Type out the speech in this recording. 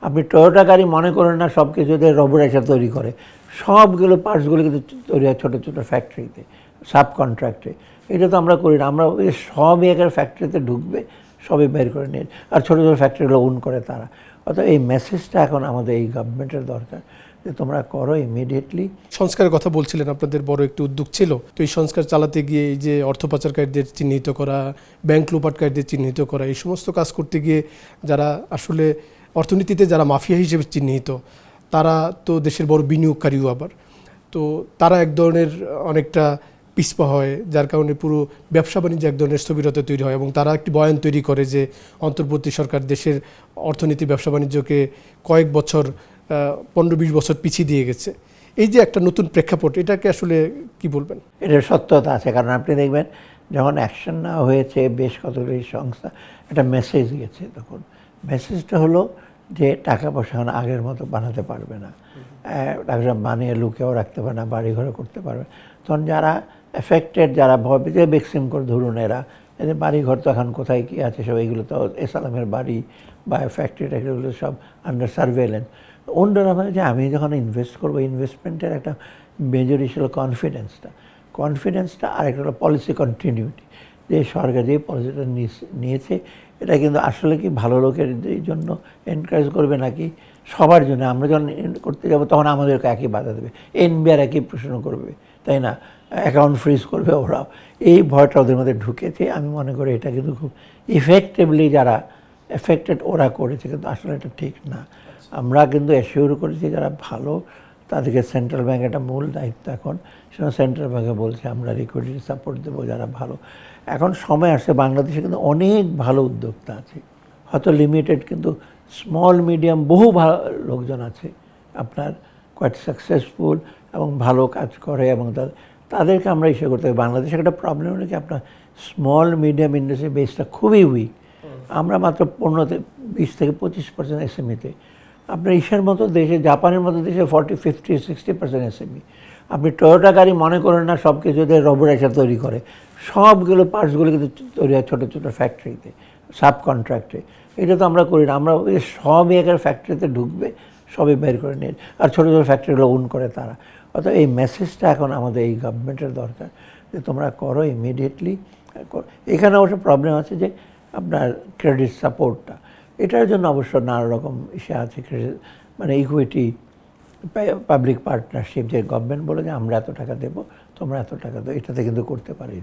আপনি টয়োটা গাড়ি মনে করেন না সব কিছুতে রোবট এসে তৈরি করে, সবগুলো পার্টসগুলো কিন্তু তৈরি হয় ছোটো ছোটো ফ্যাক্টরিতে, সাব কন্ট্রাক্টে। এটা তো আমরা করি না, আমরা ওই সবই একের ফ্যাক্টরিতে ঢুকবে, সবই বের করে নিয়ে, আর ছোটো ছোটো ফ্যাক্টরিগুলো ওন করে তারা। অর্থাৎ এই মেসেজটা এখন আমাদের এই গভর্নমেন্টের দরকার যে তোমরা করো ইমিডিয়েটলি। সংস্কারের কথা বলছিলেন, আপনাদের বড় একটি উদ্যোগ ছিল, তো এই সংস্কার চালাতে গিয়ে এই যে অর্থ পাচারকারীদের চিহ্নিত করা, ব্যাংক লুপাটকারীদের চিহ্নিত করা, এই সমস্ত কাজ করতে গিয়ে যারা আসলে অর্থনীতিতে যারা মাফিয়া হিসেবে চিহ্নিত, তারা তো দেশের বড় বিনিয়োগকারীও আবার, তো তারা এক ধরনের অনেকটা পিছপা হয়, যার কারণে পুরো ব্যবসা বাণিজ্য এক ধরনের স্থবিরতা তৈরি হয় এবং তারা একটি বয়ান তৈরি করে যে অন্তর্বর্তী সরকার দেশের অর্থনীতি ব্যবসা বাণিজ্যকে কয়েক বছর 15-20 বছর পিছিয়ে দিয়ে গেছে। এই যে একটা নতুন প্রেক্ষাপট, এটাকে আসলে কি বলবেন? এটার সত্যতা আছে, কারণ আপনি দেখবেন যখন অ্যাকশন নেওয়া হয়েছে বেশ কতগুলি সংস্থা একটা মেসেজ গেছে, তখন মেসেজটা হলো যে টাকা পয়সা এখন আগের মতো বানাতে পারবে না, টাকা বানিয়ে লুকেও রাখতে পারে না, বাড়ি ঘরে করতে পারবে। তখন যারা এফেক্টেড, যারা ভাবে যে ভ্যাকসিন করে ধরুন এদের বাড়ি ঘর তো এখন কোথায় কী আছে সব, এইগুলো তো এসালামের বাড়ি বা ফ্যাক্টরি ট্যাক্টরিগুলো সব আন্ডার সার্ভেলেন্স। অন্যরা ভাবে যে আমি যখন ইনভেস্ট করবো, ইনভেস্টমেন্টের একটা মেজর ইস্যু হলো কনফিডেন্সটা আর একটা হলো পলিসি কন্টিনিউটি, যে সরকার যে পলিসিটা নিয়েছে এটা কিন্তু আসলে কি ভালো লোকের জন্য এনকারেজ করবে নাকি সবার জন্য। আমরা যখন করতে যাব তখন আমাদেরকে একই বাধা দেবে, এনবিআর একই প্রশ্ন করবে, তাই না, অ্যাকাউন্ট ফ্রিজ করবে ওরা। এই ভয়টা ওদের মধ্যে ঢুকেছে। আমি মনে করি এটা কিন্তু খুব ইফেক্টিভলি যারা এফেক্টেড ওরা করেছে, কিন্তু আসলে এটা ঠিক না। আমরা কিন্তু এশিওর করেছি যারা ভালো তাদেরকে সেন্ট্রাল ব্যাংক একটা মূল দায়িত্ব এখন, সেটা সেন্ট্রাল ব্যাংকে বলছে আমরা লিকুইডিটি সাপোর্ট দেবো যারা ভালো। এখন সময় আসছে, বাংলাদেশে কিন্তু অনেক ভালো উদ্যোক্তা আছে, হয়তো লিমিটেড, কিন্তু স্মল মিডিয়াম বহু ভালো লোকজন আছে আপনার, কোয়াইট সাকসেসফুল এবং ভালো কাজ করে, এবং তাদেরকে আমরা ইস্যু করতে হবে। বাংলাদেশের একটা প্রবলেম হলো কি আপনার স্মল মিডিয়াম ইন্ডাস্ট্রি বেসটা খুবই উইক। আমরা মাত্র 15-20-25% এসএমইতে, আপনার ইসের মতো দেশে, জাপানের মতো দেশে 40-50-60% এসএমই। আপনি টয়োটা গাড়ি মনে করেন না সব কিছুতে রোবট এসে তৈরি করে, সবগুলো পার্টসগুলো কিন্তু তৈরি হয় ছোটো ছোটো ফ্যাক্টরিতে, সাব কন্ট্রাক্টে। এটা তো আমরা করি না, আমরা ওই সবই একের ফ্যাক্টরিতে ঢুকবে, সবই বের করে নিয়ে, আর ছোটো ছোটো ফ্যাক্টরিগুলো ওন করে তারা। অর্থাৎ এই মেসেজটা এখন আমাদের এই গভর্নমেন্টের দরকার যে তোমরা করো ইমিডিয়েটলি। এখানে অবশ্য প্রবলেম আছে যে আপনার ক্রেডিট সাপোর্টটা, এটার জন্য অবশ্য নানা রকম ইসে আছে, মানে ইকুইটি, পাবলিক পার্টনারশিপ, যে গভর্নমেন্ট বলে যে আমরা এত টাকা দেবো, তোমরা এত টাকা দেবো, এটাতে কিন্তু করতে পারি।